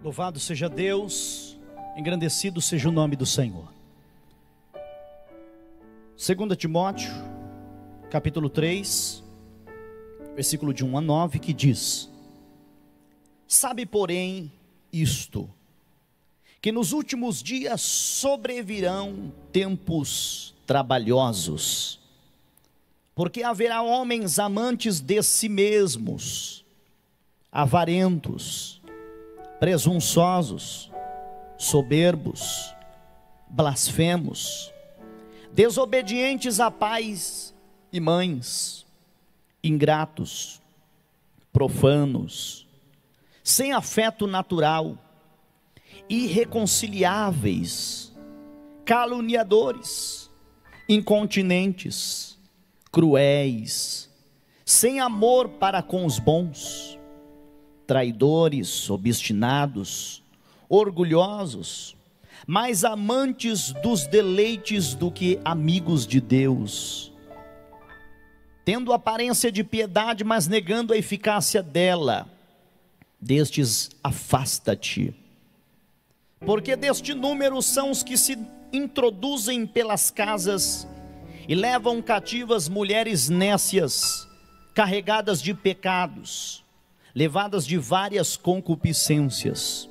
Louvado seja Deus, engrandecido seja o nome do Senhor. 2 Timóteo, capítulo 3, versículo de 1 a 9, que diz: Sabe, porém, isto, que nos últimos dias sobrevirão tempos trabalhosos, porque haverá homens amantes de si mesmos, avarentos, presunçosos, soberbos, blasfemos, desobedientes a pais e mães, ingratos, profanos, sem afeto natural, irreconciliáveis, caluniadores, incontinentes, cruéis, sem amor para com os bons, traidores, obstinados, orgulhosos, mais amantes dos deleites do que amigos de Deus, tendo aparência de piedade, mas negando a eficácia dela. Destes afasta-te, porque deste número são os que se introduzem pelas casas e levam cativas mulheres nécias, carregadas de pecados, levadas de várias concupiscências,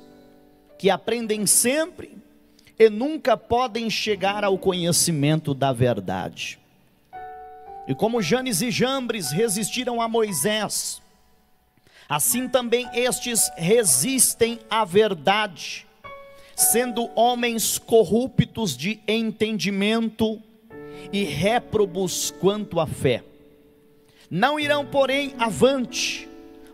que aprendem sempre e nunca podem chegar ao conhecimento da verdade. E como Janes e Jambres resistiram a Moisés, assim também estes resistem à verdade, sendo homens corruptos de entendimento e réprobos quanto à fé. Não irão, porém, avante,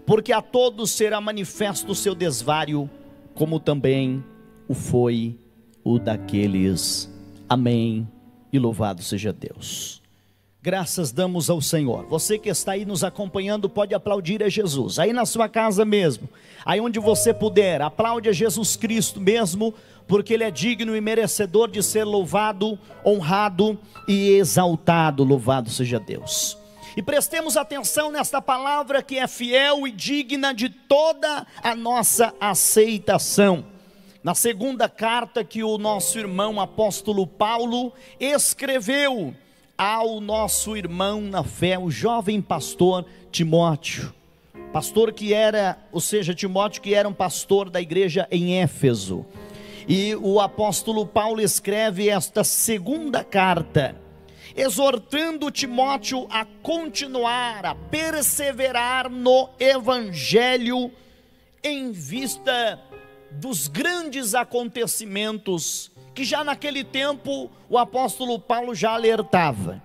porque a todos será manifesto o seu desvario, como também o foi o daqueles. Amém, e louvado seja Deus. Graças damos ao Senhor. Você que está aí nos acompanhando pode aplaudir a Jesus, aí na sua casa mesmo, aí onde você puder, aplaude a Jesus Cristo mesmo, porque Ele é digno e merecedor de ser louvado, honrado e exaltado. Louvado seja Deus. E prestemos atenção nesta palavra que é fiel e digna de toda a nossa aceitação. Na segunda carta que o nosso irmão apóstolo Paulo escreveu ao nosso irmão na fé, o jovem pastor Timóteo. Pastor que era, ou seja, Timóteo que era um pastor da igreja em Éfeso. E o apóstolo Paulo escreve esta segunda carta, exortando Timóteo a continuar, a perseverar no evangelho, em vista dos grandes acontecimentos, que já naquele tempo o apóstolo Paulo já alertava.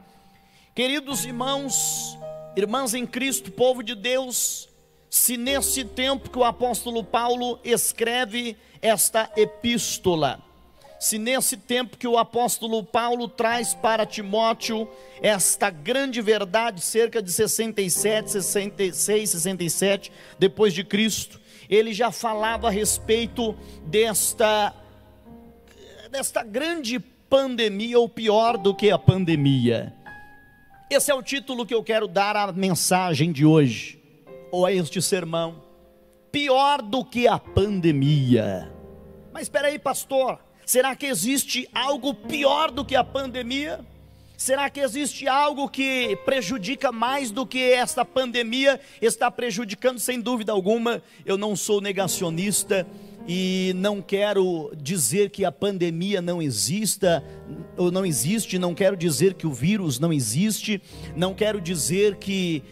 Queridos irmãos, irmãs em Cristo, povo de Deus, se nesse tempo que o apóstolo Paulo escreve esta epístola, se nesse tempo que o apóstolo Paulo traz para Timóteo esta grande verdade, cerca de 67, 66, 67 depois de Cristo, ele já falava a respeito desta grande pandemia, ou pior do que a pandemia. Esse é o título que eu quero dar à mensagem de hoje, ou a este sermão: pior do que a pandemia. Mas espera aí, pastor, será que existe algo pior do que a pandemia? Será que existe algo que prejudica mais do que esta pandemia está prejudicando? Sem dúvida alguma. Eu não sou negacionista e não quero dizer que a pandemia não exista, ou não existe, não quero dizer que o vírus não existe, não quero dizer que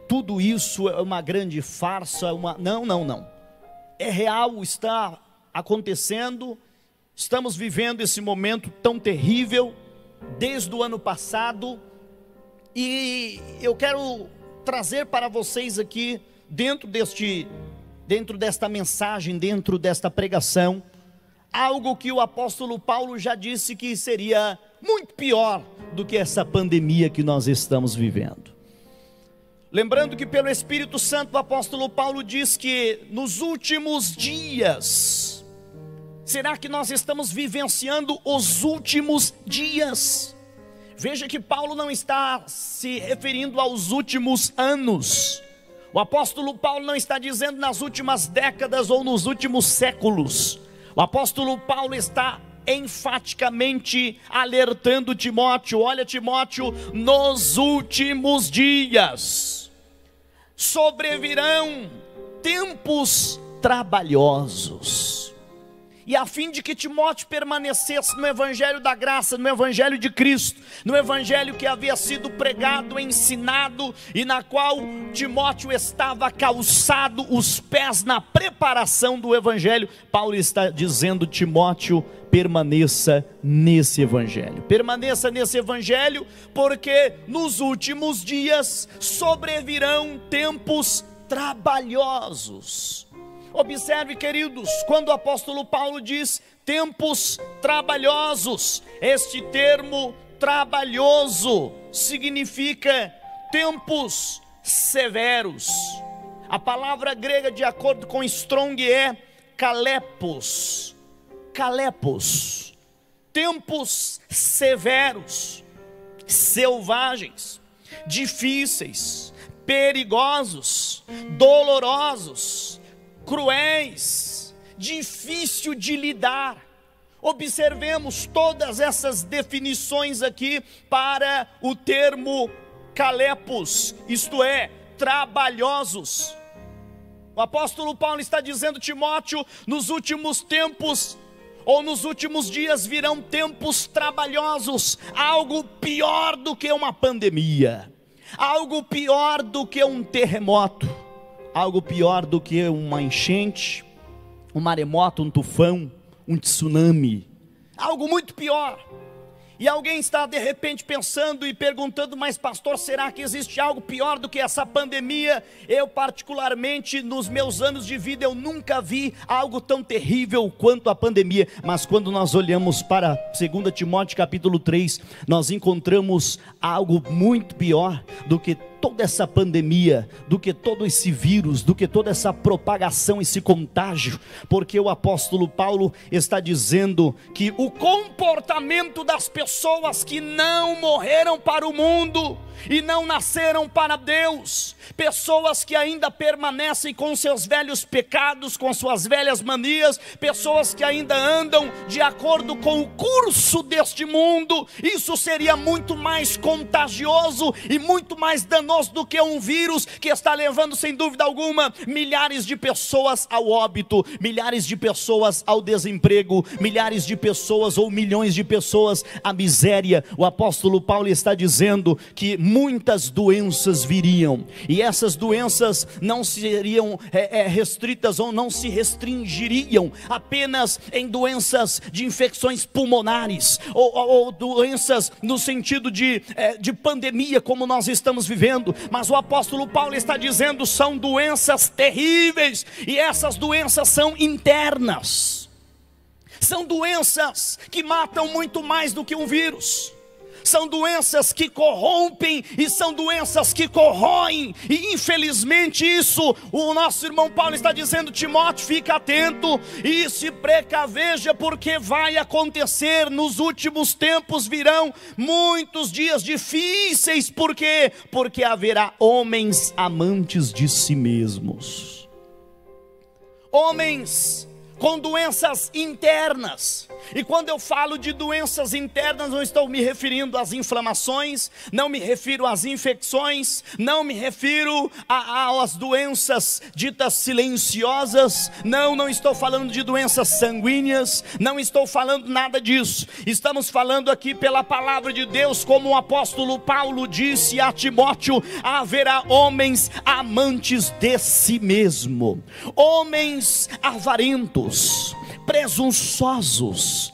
tudo isso é uma grande farsa, não. É real, está acontecendo, estamos vivendo esse momento tão terrível, desde o ano passado, e eu quero trazer para vocês aqui, dentro desta mensagem, dentro desta pregação, algo que o apóstolo Paulo já disse que seria muito pior do que essa pandemia que nós estamos vivendo. Lembrando que pelo Espírito Santo o apóstolo Paulo diz que nos últimos dias, será que nós estamos vivenciando os últimos dias? Veja que Paulo não está se referindo aos últimos anos, O apóstolo Paulo não está dizendo nas últimas décadas ou nos últimos séculos. O apóstolo Paulo está enfaticamente alertando Timóteo: olha, Timóteo, nos últimos dias sobrevirão tempos trabalhosos. E a fim de que Timóteo permanecesse no evangelho da graça, no evangelho de Cristo, no evangelho que havia sido pregado, ensinado, e na qual Timóteo estava calçado os pés na preparação do evangelho, Paulo está dizendo: Timóteo, permaneça nesse evangelho. Permaneça nesse evangelho, porque nos últimos dias sobrevirão tempos trabalhosos. Observe, queridos, quando o apóstolo Paulo diz tempos trabalhosos, este termo trabalhoso significa tempos severos. A palavra grega, de acordo com Strong, é kalepos. Kalepos, tempos severos, selvagens, difíceis, perigosos, dolorosos, cruéis, difícil de lidar. Observemos todas essas definições aqui para o termo kalepos, isto é, trabalhosos. O apóstolo Paulo está dizendo: Timóteo, nos últimos tempos ou nos últimos dias virão tempos trabalhosos, algo pior do que uma pandemia, algo pior do que um terremoto, algo pior do que uma enchente, um maremoto, um tufão, um tsunami, algo muito pior. E alguém está de repente pensando e perguntando: mas pastor, será que existe algo pior do que essa pandemia? Eu particularmente, nos meus anos de vida, eu nunca vi algo tão terrível quanto a pandemia. Mas quando nós olhamos para 2 Timóteo capítulo 3, nós encontramos algo muito pior do que toda essa pandemia, do que todo esse vírus, do que toda essa propagação, esse contágio, porque o apóstolo Paulo está dizendo que o comportamento das pessoas que não morreram para o mundo e não nasceram para Deus, pessoas que ainda permanecem com seus velhos pecados, com suas velhas manias, pessoas que ainda andam de acordo com o curso deste mundo, isso seria muito mais contagioso e muito mais danoso do que um vírus que está levando, sem dúvida alguma, milhares de pessoas ao óbito, milhares de pessoas ao desemprego, milhares de pessoas ou milhões de pessoas à miséria. O apóstolo Paulo está dizendo que muitas doenças viriam, e essas doenças não seriam restritas ou não se restringiriam apenas em doenças de infecções pulmonares ou doenças no sentido de pandemia como nós estamos vivendo, mas o apóstolo Paulo está dizendo: são doenças terríveis, e essas doenças são internas, são doenças que matam muito mais do que um vírus, são doenças que corrompem e são doenças que corroem, e infelizmente isso, o nosso irmão Paulo está dizendo: Timóteo, fica atento e se precaveja, porque vai acontecer, nos últimos tempos virão muitos dias difíceis. Por quê? Porque haverá homens amantes de si mesmos, homens com doenças internas. E quando eu falo de doenças internas, não estou me referindo às inflamações, não me refiro às infecções, não me refiro às doenças ditas silenciosas, não estou falando de doenças sanguíneas, não estou falando nada disso. Estamos falando aqui pela palavra de Deus, como o apóstolo Paulo disse a Timóteo: haverá homens amantes de si mesmo, homens avarentos, presunçosos,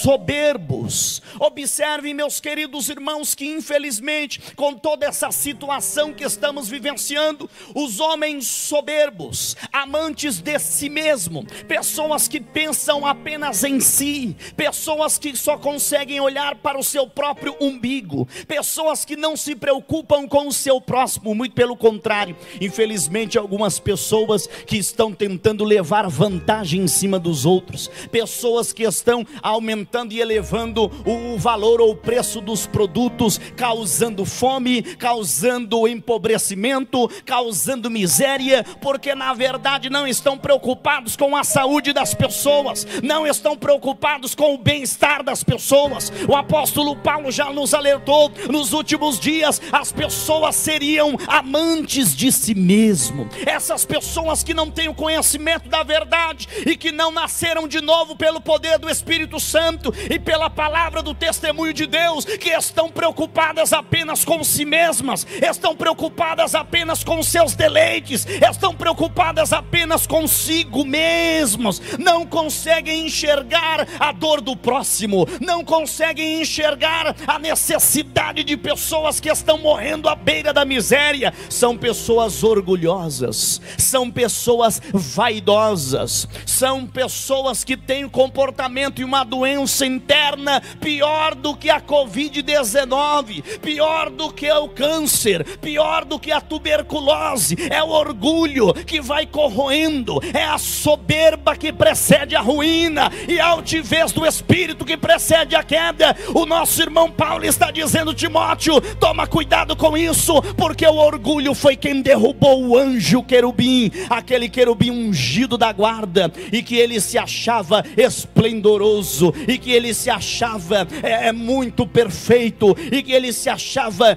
soberbos. Observem, meus queridos irmãos, que infelizmente, com toda essa situação que estamos vivenciando, os homens soberbos, amantes de si mesmo, pessoas que pensam apenas em si, pessoas que só conseguem olhar para o seu próprio umbigo, pessoas que não se preocupam com o seu próximo, muito pelo contrário. Infelizmente, algumas pessoas que estão tentando levar vantagem em cima dos outros, pessoas que estão aumentando aumentando e elevando o valor ou o preço dos produtos, causando fome, causando empobrecimento, causando miséria, porque na verdade não estão preocupados com a saúde das pessoas, não estão preocupados com o bem-estar das pessoas. O apóstolo Paulo já nos alertou: nos últimos dias as pessoas seriam amantes de si mesmo. Essas pessoas que não têm o conhecimento da verdade e que não nasceram de novo pelo poder do Espírito Santo e pela palavra do testemunho de Deus, que estão preocupadas apenas com si mesmas, estão preocupadas apenas com seus deleites, estão preocupadas apenas consigo mesmos, não conseguem enxergar a dor do próximo, não conseguem enxergar a necessidade de pessoas que estão morrendo à beira da miséria. São pessoas orgulhosas, são pessoas vaidosas, são pessoas que têm um comportamento e uma doença interna pior do que a Covid-19, pior do que o câncer, pior do que a tuberculose. É o orgulho que vai corroendo, é a soberba que precede a ruína e a altivez do espírito que precede a queda. O nosso irmão Paulo está dizendo: Timóteo, toma cuidado com isso, porque o orgulho foi quem derrubou o anjo querubim, aquele querubim ungido da guarda, e que ele se achava esplendoroso, e que ele se achava muito perfeito, e que ele se achava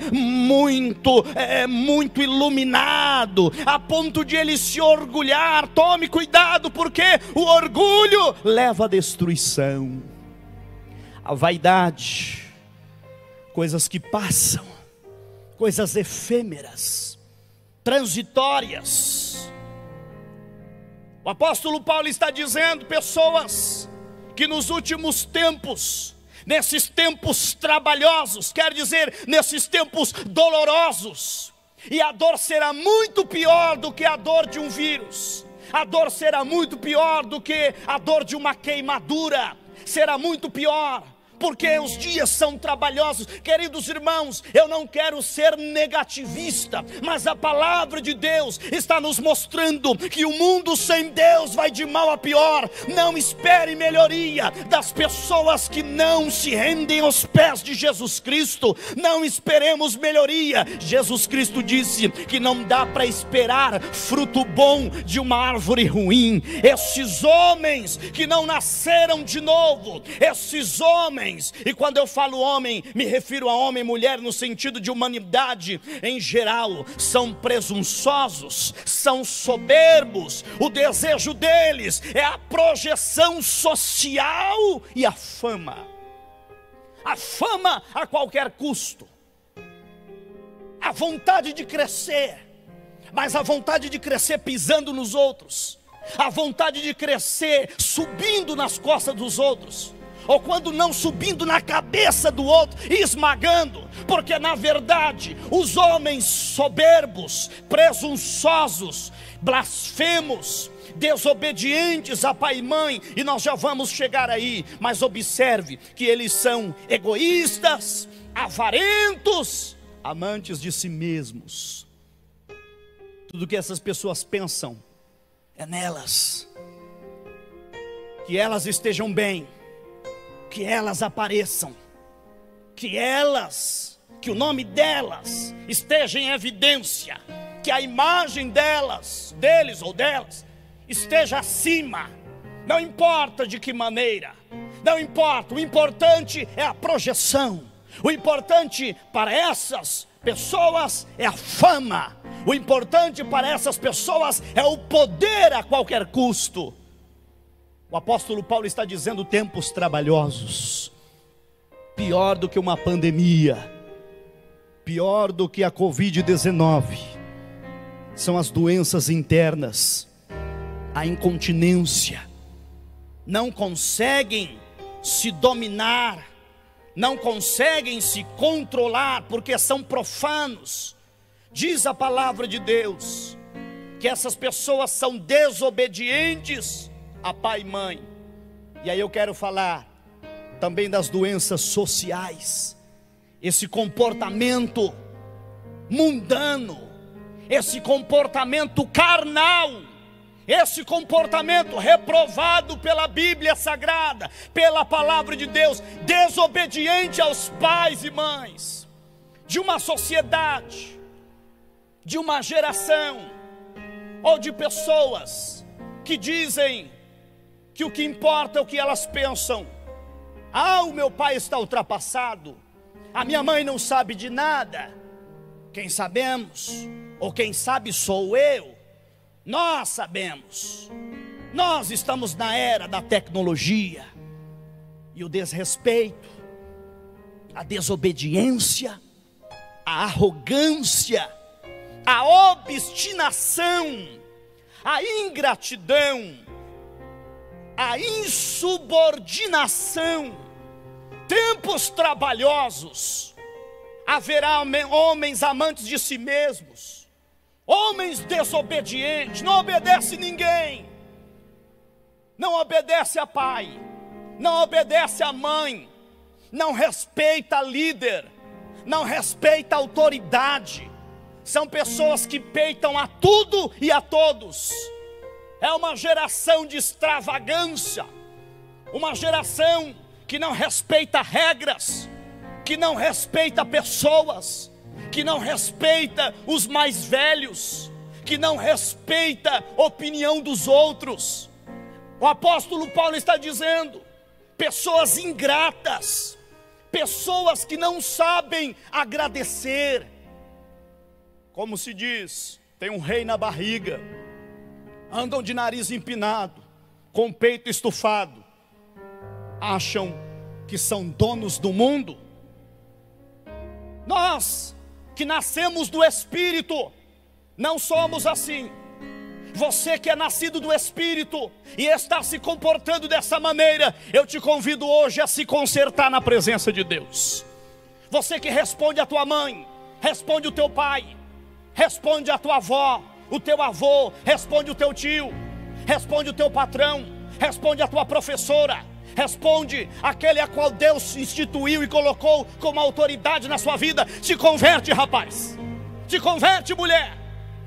muito iluminado, a ponto de ele se orgulhar. Tome cuidado, porque o orgulho leva à destruição. A vaidade, coisas que passam, coisas efêmeras, transitórias. O apóstolo Paulo está dizendo: pessoas que nos últimos tempos, nesses tempos trabalhosos, quer dizer, nesses tempos dolorosos, e a dor será muito pior do que a dor de um vírus, a dor será muito pior do que a dor de uma queimadura, será muito pior, porque os dias são trabalhosos. Queridos irmãos, eu não quero ser negativista, mas a palavra de Deus está nos mostrando que o mundo sem Deus vai de mal a pior. Não espere melhoria das pessoas que não se rendem aos pés de Jesus Cristo. Não esperemos melhoria. Jesus Cristo disse que não dá para esperar fruto bom de uma árvore ruim. Esses homens que não nasceram de novo, esses homens, e quando eu falo homem, me refiro a homem e mulher no sentido de humanidade em geral, são presunçosos, são soberbos. O desejo deles é a projeção social e a fama a qualquer custo, a vontade de crescer, mas a vontade de crescer pisando nos outros, a vontade de crescer subindo nas costas dos outros, ou quando não, subindo na cabeça do outro e esmagando. Porque na verdade os homens soberbos, presunçosos, blasfemos, desobedientes a pai e mãe, e nós já vamos chegar aí, mas observe que eles são egoístas, avarentos, amantes de si mesmos. Tudo que essas pessoas pensam é nelas, que elas estejam bem, que elas apareçam, que o nome delas esteja em evidência, que a imagem delas, deles ou delas, esteja acima. Não importa de que maneira, não importa, o importante é a projeção. O importante para essas pessoas é a fama. O importante para essas pessoas é o poder a qualquer custo. O apóstolo Paulo está dizendo: tempos trabalhosos, pior do que uma pandemia, pior do que a Covid-19, são as doenças internas, a incontinência. Não conseguem se dominar, não conseguem se controlar, porque são profanos. Diz a palavra de Deus que essas pessoas são desobedientes a pai e mãe. E aí eu quero falar também das doenças sociais, esse comportamento mundano, esse comportamento carnal, esse comportamento reprovado pela Bíblia Sagrada, pela palavra de Deus, desobediente aos pais e mães, de uma sociedade, de uma geração, ou de pessoas que dizem que o que importa é o que elas pensam. O meu pai está ultrapassado, a minha mãe não sabe de nada. Quem sabemos, ou quem sabe sou eu. Nós sabemos. Nós estamos na era da tecnologia. E o desrespeito, a desobediência, a arrogância, a obstinação, a ingratidão, a insubordinação, tempos trabalhosos. Haverá homens amantes de si mesmos, homens desobedientes, não obedece ninguém, não obedece a pai, não obedece a mãe, não respeita líder, não respeita a autoridade. São pessoas que peitam a tudo e a todos. É uma geração de extravagância, uma geração que não respeita regras, que não respeita pessoas, que não respeita os mais velhos, que não respeita a opinião dos outros. O apóstolo Paulo está dizendo: pessoas ingratas, pessoas que não sabem agradecer. Como se diz, tem um rei na barriga, andam de nariz empinado, com o peito estufado, acham que são donos do mundo. Nós que nascemos do Espírito, não somos assim. Você que é nascido do Espírito e está se comportando dessa maneira, eu te convido hoje a se consertar na presença de Deus. Você que responde a tua mãe, responde o teu pai, responde a tua avó, o teu avô, responde o teu tio, responde o teu patrão, responde a tua professora, responde aquele a qual Deus instituiu e colocou como autoridade na sua vida. Se converte, rapaz, se converte, mulher,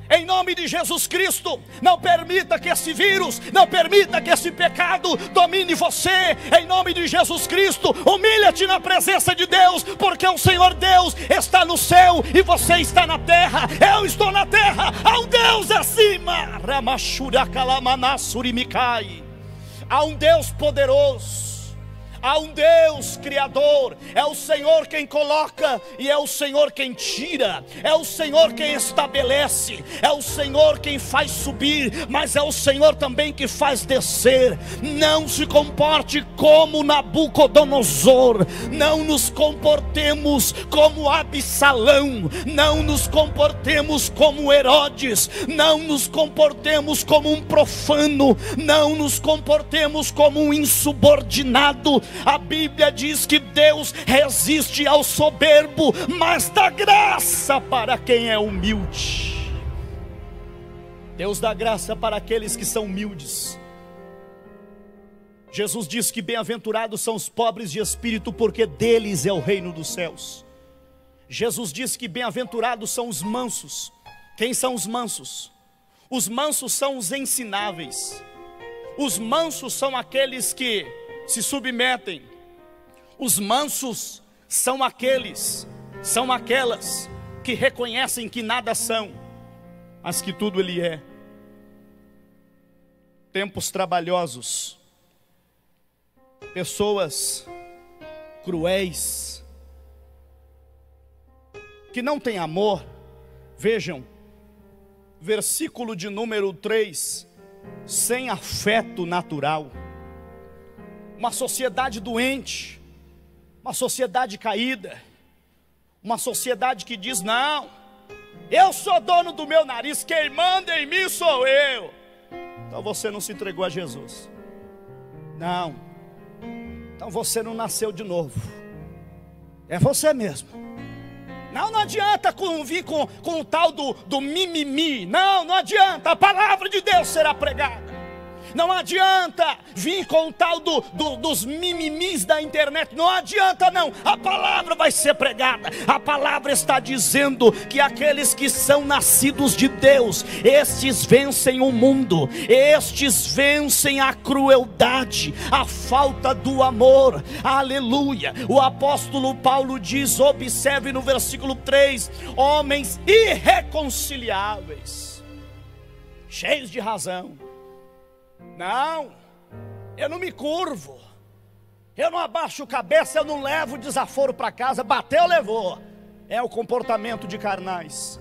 em nome de Jesus Cristo. Não permita que esse vírus, não permita que esse pecado domine você, em nome de Jesus Cristo. Humilha-te na presença de Deus, porque o Senhor Deus está no céu e você está na terra. Eu estou na terra, há um Deus acima. Há um Deus poderoso, há um Deus criador. É o Senhor quem coloca e é o Senhor quem tira, é o Senhor quem estabelece, é o Senhor quem faz subir, mas é o Senhor também que faz descer. Não se comporte como Nabucodonosor, não nos comportemos como Absalão, não nos comportemos como Herodes, não nos comportemos como um profano, não nos comportemos como um insubordinado. A Bíblia diz que Deus resiste ao soberbo, mas dá graça para quem é humilde. Deus dá graça para aqueles que são humildes. Jesus diz que bem-aventurados são os pobres de espírito, porque deles é o reino dos céus. Jesus diz que bem-aventurados são os mansos. Quem são os mansos? Os mansos são os ensináveis. Os mansos são aqueles que se submetem. Os mansos são aqueles, são aquelas que reconhecem que nada são, mas que tudo Ele é. Tempos trabalhosos, pessoas cruéis, que não têm amor. Vejam, versículo de número 3, sem afeto natural. Uma sociedade doente, uma sociedade caída, uma sociedade que diz: não, eu sou dono do meu nariz, quem manda em mim sou eu. Então você não se entregou a Jesus. Não, então você não nasceu de novo. É você mesmo. Não adianta vir com o tal do mimimi. Não adianta, a palavra de Deus será pregada. Não adianta vir com o tal dos mimimis da internet. Não adianta não. A palavra vai ser pregada. A palavra está dizendo que aqueles que são nascidos de Deus, estes vencem o mundo. Estes vencem a crueldade, a falta do amor. Aleluia. O apóstolo Paulo diz, observe no versículo 3: homens irreconciliáveis, cheios de razão. Não, eu não me curvo, eu não abaixo a cabeça, eu não levo desaforo para casa. Bateu, levou. É o comportamento de carnais,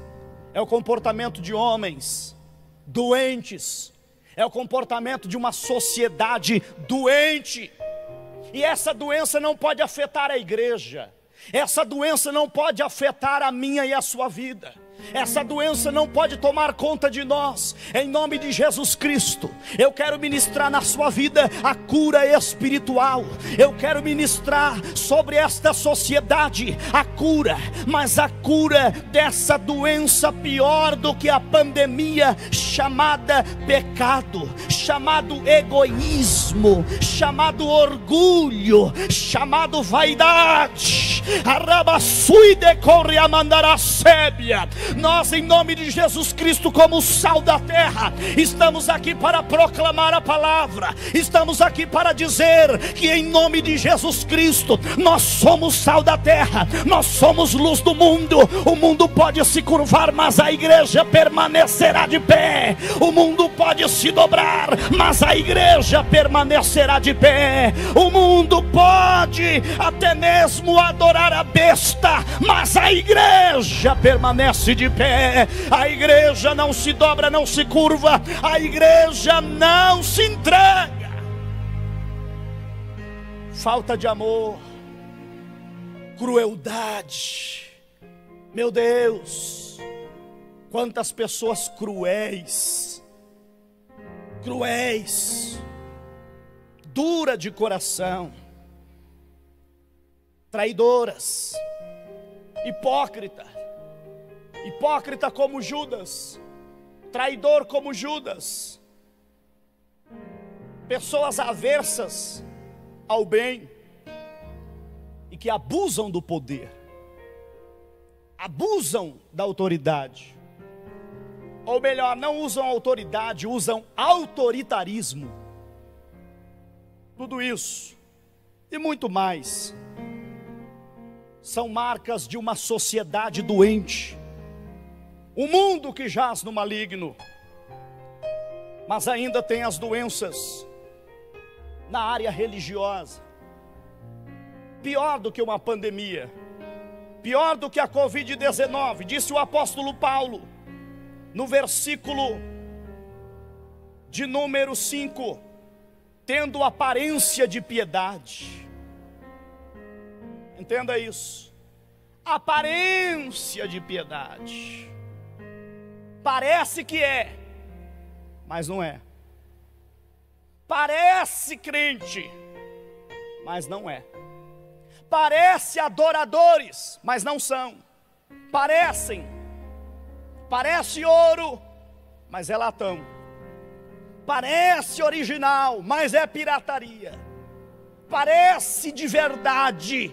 é o comportamento de homens doentes, é o comportamento de uma sociedade doente. E essa doença não pode afetar a igreja, essa doença não pode afetar a minha e a sua vida. Essa doença não pode tomar conta de nós. Em nome de Jesus Cristo, eu quero ministrar na sua vida a cura espiritual. Eu quero ministrar sobre esta sociedade a cura, mas a cura dessa doença pior do que a pandemia, chamada pecado, chamado egoísmo, chamado orgulho, chamado vaidade. Nós, em nome de Jesus Cristo, como sal da terra, estamos aqui para proclamar a palavra. Estamos aqui para dizer que em nome de Jesus Cristo nós somos sal da terra, nós somos luz do mundo. O mundo pode se curvar, mas a igreja permanecerá de pé. O mundo pode se dobrar, mas a igreja permanecerá de pé. O mundo pode até mesmo adorar a besta, mas a igreja permanece de pé. A igreja não se dobra, não se curva, a igreja não se entrega. Falta de amor, crueldade. Meu Deus, quantas pessoas cruéis, dura de coração, traidoras, hipócrita como Judas, traidor como Judas, pessoas aversas ao bem e que abusam do poder, abusam da autoridade, ou melhor, não usam autoridade, usam autoritarismo. Tudo isso e muito mais são marcas de uma sociedade doente, um mundo que jaz no maligno. Mas ainda tem as doenças na área religiosa, pior do que uma pandemia, pior do que a Covid-19, disse o apóstolo Paulo, no versículo de número 5, tendo aparência de piedade. Entenda isso, aparência de piedade. Parece que é, mas não é. Parece crente, mas não é. Parece adoradores, mas não são. Parece ouro, mas é latão. Parece original, mas é pirataria. Parece de verdade.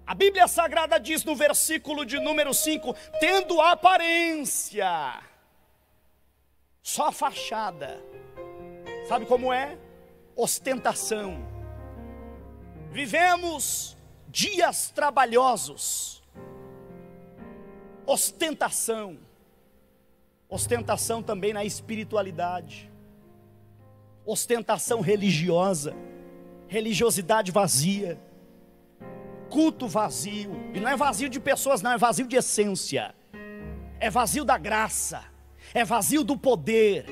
A Bíblia Sagrada diz no versículo de número 5, tendo aparência, só fachada. Sabe como é? Ostentação. Vivemos dias trabalhosos. Ostentação. Ostentação também na espiritualidade. Ostentação religiosa. Religiosidade vazia. Culto vazio. E não é vazio de pessoas, não, é vazio de essência. É vazio da graça. É vazio do poder.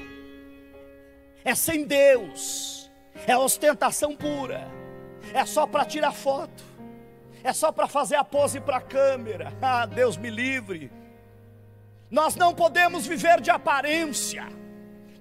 É sem Deus. É ostentação pura. É só para tirar foto. É só para fazer a pose para a câmera. Ah, Deus me livre. Nós não podemos viver de aparência.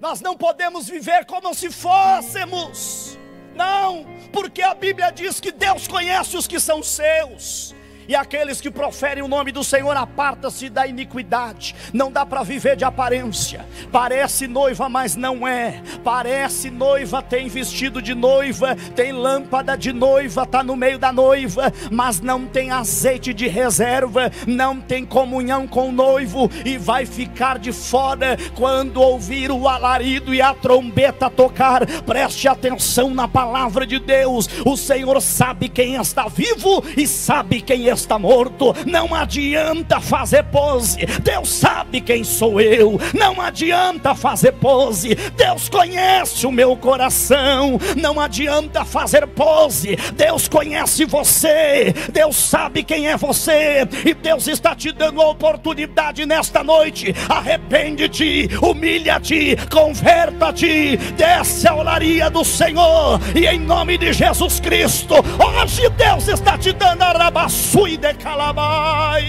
Nós não podemos viver como se fôssemos. Não, porque a Bíblia diz que Deus conhece os que são seus. E aqueles que proferem o nome do Senhor, aparta-se da iniquidade. Não dá para viver de aparência. Parece noiva, mas não é. Parece noiva, tem vestido de noiva, tem lâmpada de noiva, está no meio da noiva, mas não tem azeite de reserva, não tem comunhão com o noivo, e vai ficar de fora quando ouvir o alarido e a trombeta tocar. Preste atenção na palavra de Deus. O Senhor sabe quem está vivo e sabe quem está morto. Não adianta fazer pose, Deus sabe quem sou eu. Não adianta fazer pose, Deus conhece o meu coração. Não adianta fazer pose, Deus conhece você. Deus sabe quem é você, e Deus está te dando a oportunidade nesta noite. Arrepende-te, humilha-te, converta-te, desce a olaria do Senhor, e em nome de Jesus Cristo, hoje Deus está te dando a rabassui de calabai,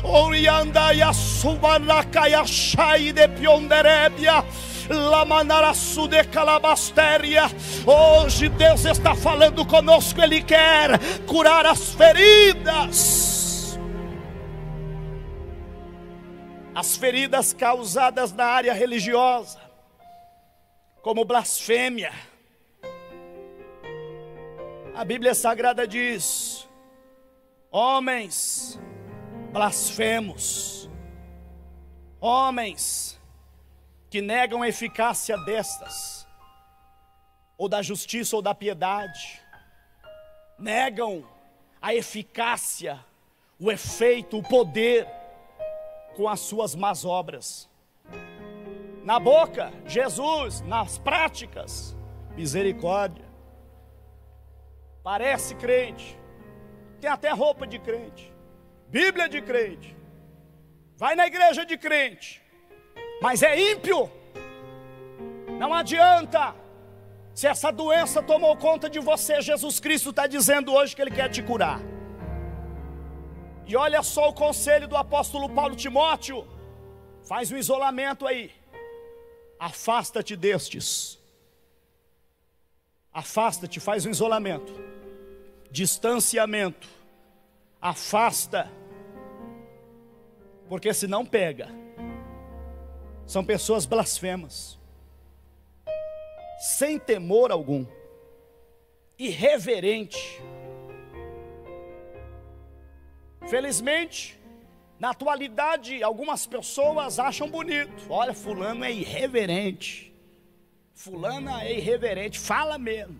orianda e a subanaca e a chai de pionderebia, lamanaraçu de calabastéria. Hoje Deus está falando conosco, Ele quer curar as feridas. As feridas causadas na área religiosa, como blasfêmia. A Bíblia Sagrada diz: homens blasfemos, homens que negam a eficácia destas, ou da justiça ou da piedade, negam a eficácia, o efeito, o poder, com as suas más obras. Na boca, Jesus; nas práticas, misericórdia. Parece crente, tem até roupa de crente, Bíblia de crente, vai na igreja de crente, mas é ímpio. Não adianta. Se essa doença tomou conta de você, Jesus Cristo está dizendo hoje que Ele quer te curar. E olha só o conselho do apóstolo Paulo: Timóteo, faz um isolamento aí, afasta-te destes. Afasta-te, faz um isolamento, distanciamento, afasta, porque senão pega. São pessoas blasfemas, sem temor algum, irreverente. Felizmente, na atualidade, algumas pessoas acham bonito: olha, fulano é irreverente, fulana é irreverente, fala mesmo,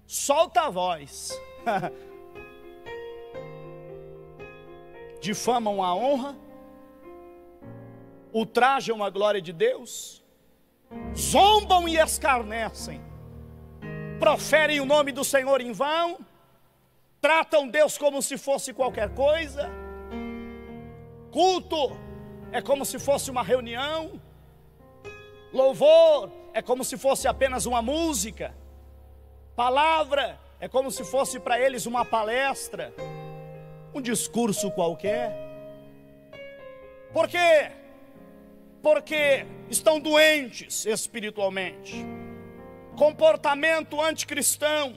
solta a voz. Difamam a honra, ultrajam a glória de Deus, zombam e escarnecem, proferem o nome do Senhor em vão, tratam Deus como se fosse qualquer coisa. Culto é como se fosse uma reunião, louvor é como se fosse apenas uma música, palavra é como se fosse para eles uma palestra, um discurso qualquer. Por quê? Porque estão doentes espiritualmente, comportamento anticristão,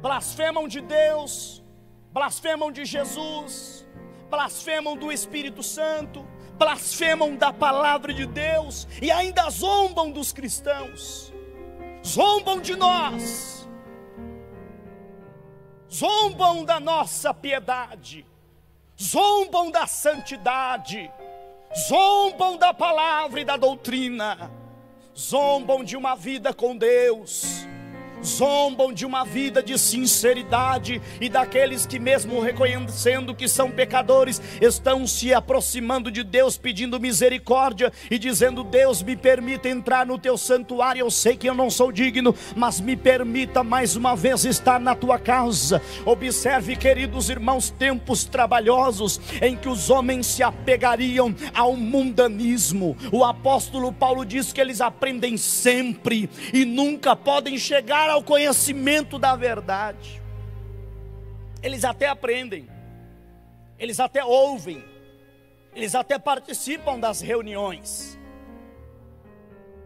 blasfemam de Deus, blasfemam de Jesus, blasfemam do Espírito Santo, blasfemam da palavra de Deus, e ainda zombam dos cristãos, zombam de nós, zombam da nossa piedade, zombam da santidade, zombam da palavra e da doutrina, zombam de uma vida com Deus, zombam de uma vida de sinceridade, e daqueles que mesmo reconhecendo que são pecadores, estão se aproximando de Deus, pedindo misericórdia e dizendo: Deus, me permita entrar no teu santuário, eu sei que eu não sou digno, mas me permita mais uma vez estar na tua casa. Observe, queridos irmãos, tempos trabalhosos em que os homens se apegariam ao mundanismo. O apóstolo Paulo diz que eles aprendem sempre e nunca podem chegar ao conhecimento da verdade. Eles até aprendem, eles até ouvem, eles até participam das reuniões,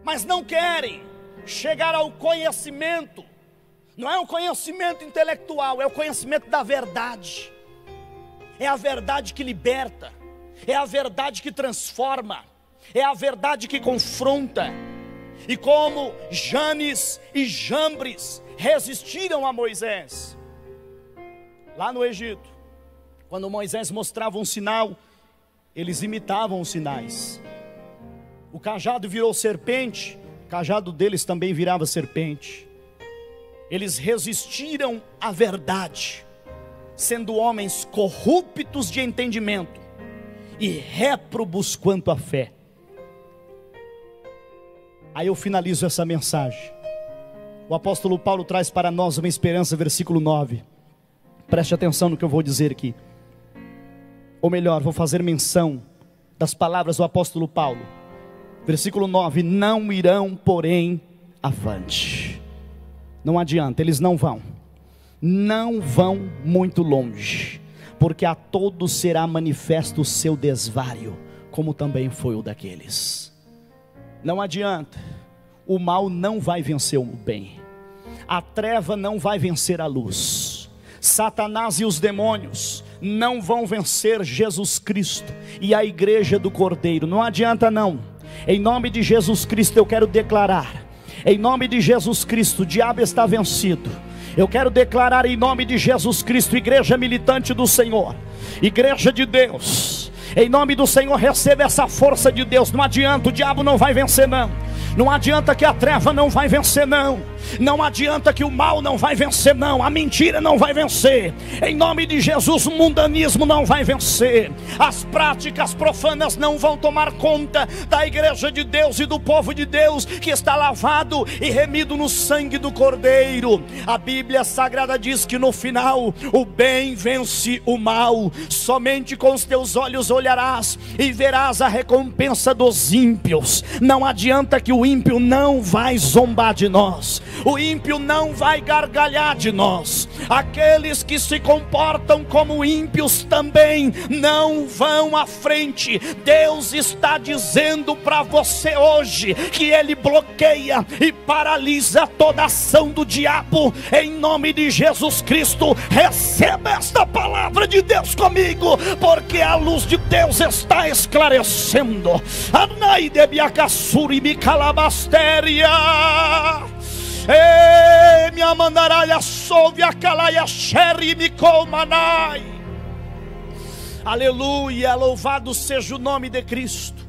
mas não querem chegar ao conhecimento, Não é um conhecimento intelectual, é o conhecimento da verdade. É a verdade que liberta, é a verdade que transforma, é a verdade que confronta. E como Janes e Jambres resistiram a Moisés lá no Egito, quando Moisés mostrava um sinal, eles imitavam os sinais. O cajado virou serpente, o cajado deles também virava serpente. Eles resistiram à verdade, sendo homens corruptos de entendimento e réprobos quanto à fé. Aí eu finalizo essa mensagem. O apóstolo Paulo traz para nós uma esperança, versículo 9. Preste atenção no que eu vou dizer aqui. Ou melhor, vou fazer menção das palavras do apóstolo Paulo. Versículo 9: não irão, porém, avante. Não adianta, eles não vão muito longe, porque a todos será manifesto o seu desvario, como também foi o daqueles. Não adianta, o mal não vai vencer o bem, a treva não vai vencer a luz, Satanás e os demônios não vão vencer Jesus Cristo e a igreja do Cordeiro. Não adianta não. Em nome de Jesus Cristo eu quero declarar, em nome de Jesus Cristo, o diabo está vencido. Eu quero declarar em nome de Jesus Cristo, igreja militante do Senhor, igreja de Deus, em nome do Senhor, receba essa força de Deus. Não adianta, o diabo não vai vencer não. Não adianta que a treva não vai vencer não. Não adianta que o mal não vai vencer não. A mentira não vai vencer. Em nome de Jesus, o mundanismo não vai vencer. As práticas profanas não vão tomar conta da igreja de Deus e do povo de Deus, que está lavado e remido no sangue do Cordeiro. A Bíblia Sagrada diz que no final o bem vence o mal. Somente com os teus olhos olharás e verás a recompensa dos ímpios. Não adianta que o ímpio não vai zombar de nós, o ímpio não vai gargalhar de nós. Aqueles que se comportam como ímpios também não vão à frente. Deus está dizendo para você hoje que Ele bloqueia e paralisa toda ação do diabo. Em nome de Jesus Cristo, receba esta palavra de Deus comigo, porque a luz de Deus está esclarecendo. Anai de biacassuri me calabastéria. Ei, minha mandaralha soube a calaia xeri me colmanai. Aleluia, louvado seja o nome de Cristo.